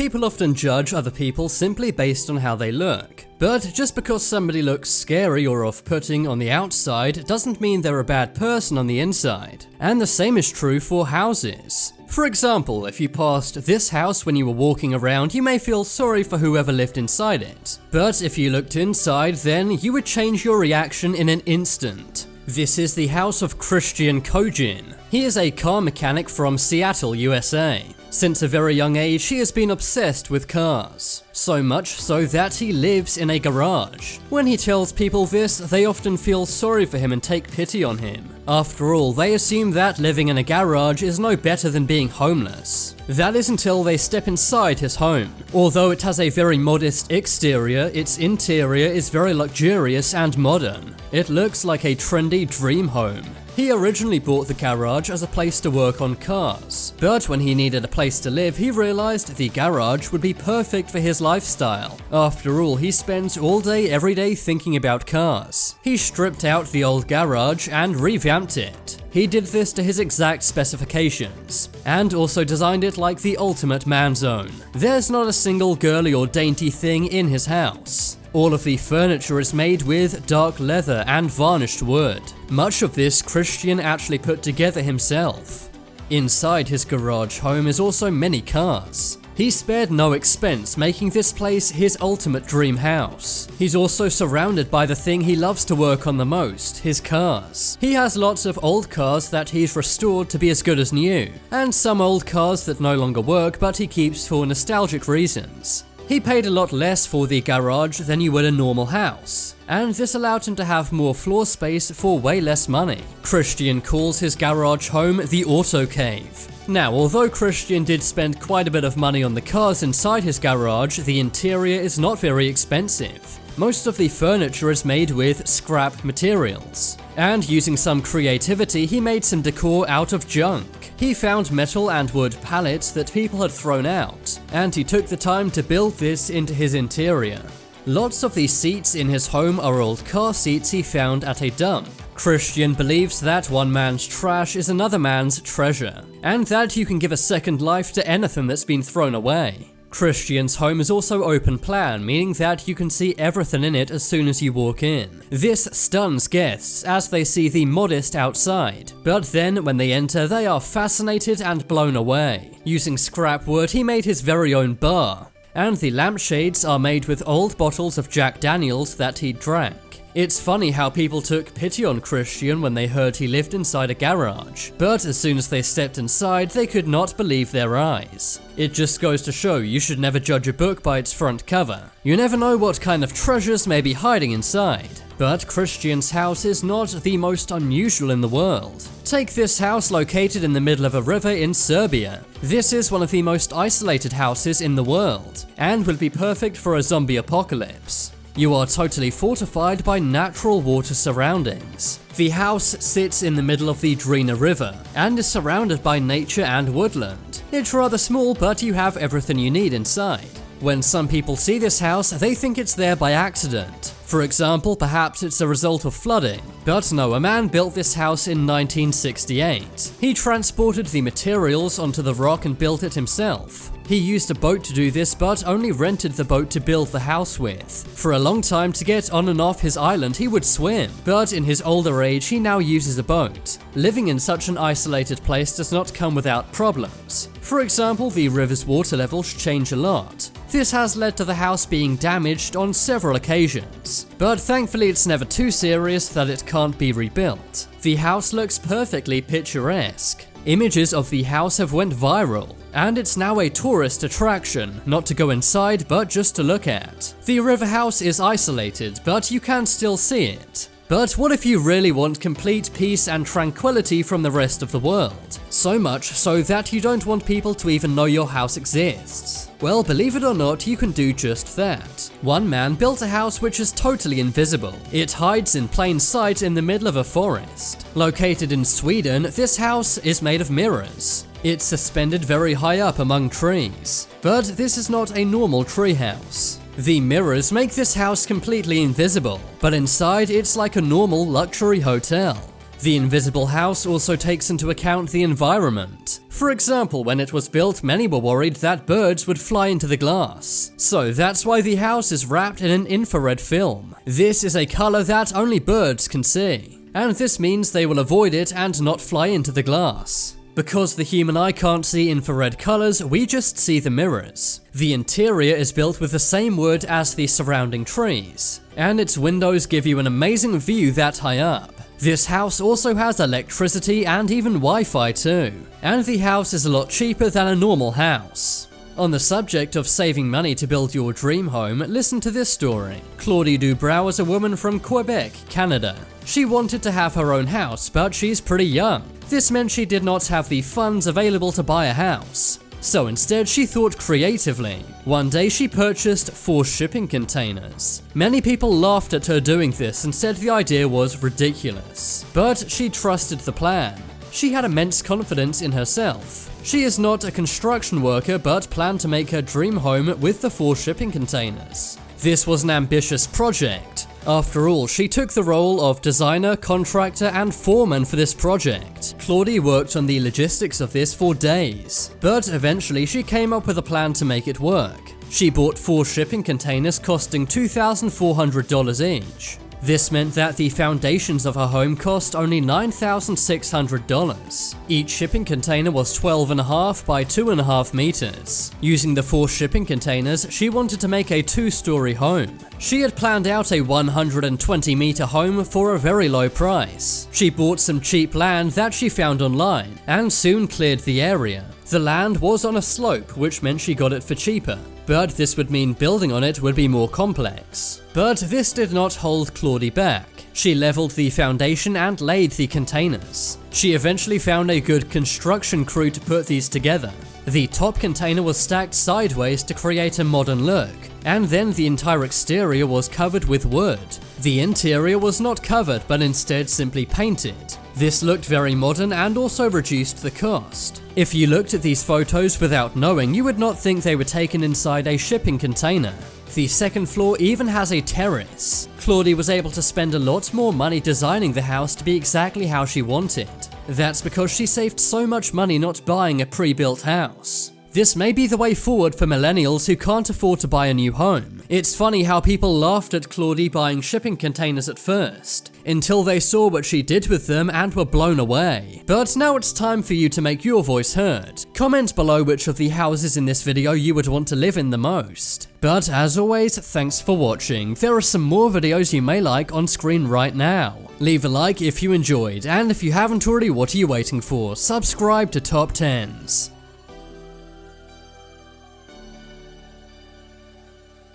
People often judge other people simply based on how they look. But just because somebody looks scary or off-putting on the outside doesn't mean they're a bad person on the inside. And the same is true for houses. For example, if you passed this house when you were walking around, you may feel sorry for whoever lived inside it. But if you looked inside, then you would change your reaction in an instant. This is the house of Christian Kojin. He is a car mechanic from Seattle, USA. Since a very young age, he has been obsessed with cars. So much so that he lives in a garage. When he tells people this, they often feel sorry for him and take pity on him. After all, they assume that living in a garage is no better than being homeless. That is until they step inside his home. Although it has a very modest exterior, its interior is very luxurious and modern. It looks like a trendy dream home. He originally bought the garage as a place to work on cars, but when he needed a place to live, he realized the garage would be perfect for his lifestyle. After all, he spends all day every day thinking about cars. He stripped out the old garage and revamped it. He did this to his exact specifications, and also designed it like the ultimate man zone. There's not a single girly or dainty thing in his house. All of the furniture is made with dark leather and varnished wood. Much of this Christian actually put together himself. Inside his garage home is also many cars. He spared no expense, making this place his ultimate dream house. He's also surrounded by the thing he loves to work on the most, his cars. He has lots of old cars that he's restored to be as good as new, and some old cars that no longer work but he keeps for nostalgic reasons. He paid a lot less for the garage than you would a normal house, and this allowed him to have more floor space for way less money. Christian calls his garage home the Auto Cave. Now, although Christian did spend quite a bit of money on the cars inside his garage, the interior is not very expensive. Most of the furniture is made with scrap materials, and using some creativity, he made some decor out of junk. He found metal and wood pallets that people had thrown out, and he took the time to build this into his interior. Lots of the seats in his home are old car seats he found at a dump. Christian believes that one man's trash is another man's treasure, and that you can give a second life to anything that's been thrown away. Christian's home is also open plan, meaning that you can see everything in it as soon as you walk in. This stuns guests as they see the modest outside, but then when they enter they are fascinated and blown away. Using scrap wood, he made his very own bar, and the lampshades are made with old bottles of Jack Daniels that he drank. It's funny how people took pity on Christian when they heard he lived inside a garage, but as soon as they stepped inside, they could not believe their eyes. It just goes to show you should never judge a book by its front cover. You never know what kind of treasures may be hiding inside. But Christian's house is not the most unusual in the world. Take this house located in the middle of a river in Serbia. This is one of the most isolated houses in the world, and would be perfect for a zombie apocalypse. You are totally fortified by natural water surroundings. The house sits in the middle of the Drina River, and is surrounded by nature and woodland. It's rather small, but you have everything you need inside. When some people see this house, they think it's there by accident. For example, perhaps it's a result of flooding. But no, a man built this house in 1968. He transported the materials onto the rock and built it himself. He used a boat to do this, but only rented the boat to build the house with. For a long time, to get on and off his island, he would swim, but in his older age, he now uses a boat. Living in such an isolated place does not come without problems. For example, the river's water levels change a lot. This has led to the house being damaged on several occasions, but thankfully it's never too serious that it can't be rebuilt. The house looks perfectly picturesque. Images of the house have went viral, and it's now a tourist attraction, not to go inside but just to look at. The river house is isolated, but you can still see it. But what if you really want complete peace and tranquility from the rest of the world? So much so that you don't want people to even know your house exists. Well, believe it or not, you can do just that. One man built a house which is totally invisible. It hides in plain sight in the middle of a forest. Located in Sweden, this house is made of mirrors. It's suspended very high up among trees. But this is not a normal tree house. The mirrors make this house completely invisible, but inside it's like a normal luxury hotel. The invisible house also takes into account the environment. For example, when it was built, many were worried that birds would fly into the glass. So that's why the house is wrapped in an infrared film. This is a color that only birds can see, and this means they will avoid it and not fly into the glass. Because the human eye can't see infrared colors, we just see the mirrors. The interior is built with the same wood as the surrounding trees, and its windows give you an amazing view that high up. This house also has electricity and even Wi-Fi too, and the house is a lot cheaper than a normal house. On the subject of saving money to build your dream home, listen to this story. Claudie Dubrow is a woman from Quebec, Canada. She wanted to have her own house, but she's pretty young. This meant she did not have the funds available to buy a house. So instead, she thought creatively. One day, she purchased 4 shipping containers. Many people laughed at her doing this and said the idea was ridiculous. But she trusted the plan. She had immense confidence in herself. She is not a construction worker, but planned to make her dream home with the 4 shipping containers. This was an ambitious project. After all, she took the role of designer, contractor, and foreman for this project. Claudie worked on the logistics of this for days, but eventually she came up with a plan to make it work. She bought 4 shipping containers costing $2,400 each. This meant that the foundations of her home cost only $9,600. Each shipping container was 12.5 by 2.5 meters. Using the 4 shipping containers, she wanted to make a 2-story home. She had planned out a 120-meter home for a very low price. She bought some cheap land that she found online and soon cleared the area. The land was on a slope, which meant she got it for cheaper, but this would mean building on it would be more complex. But this did not hold Claudie back. She leveled the foundation and laid the containers. She eventually found a good construction crew to put these together. The top container was stacked sideways to create a modern look, and then the entire exterior was covered with wood. The interior was not covered, but instead simply painted. This looked very modern and also reduced the cost. If you looked at these photos without knowing, you would not think they were taken inside a shipping container. The second floor even has a terrace. Claudie was able to spend a lot more money designing the house to be exactly how she wanted. That's because she saved so much money not buying a pre-built house. This may be the way forward for millennials who can't afford to buy a new home. It's funny how people laughed at Claudie buying shipping containers at first, until they saw what she did with them and were blown away. But now it's time for you to make your voice heard. Comment below which of the houses in this video you would want to live in the most. But as always, thanks for watching. There are some more videos you may like on screen right now. Leave a like if you enjoyed, and if you haven't already, what are you waiting for? Subscribe to Top 10s.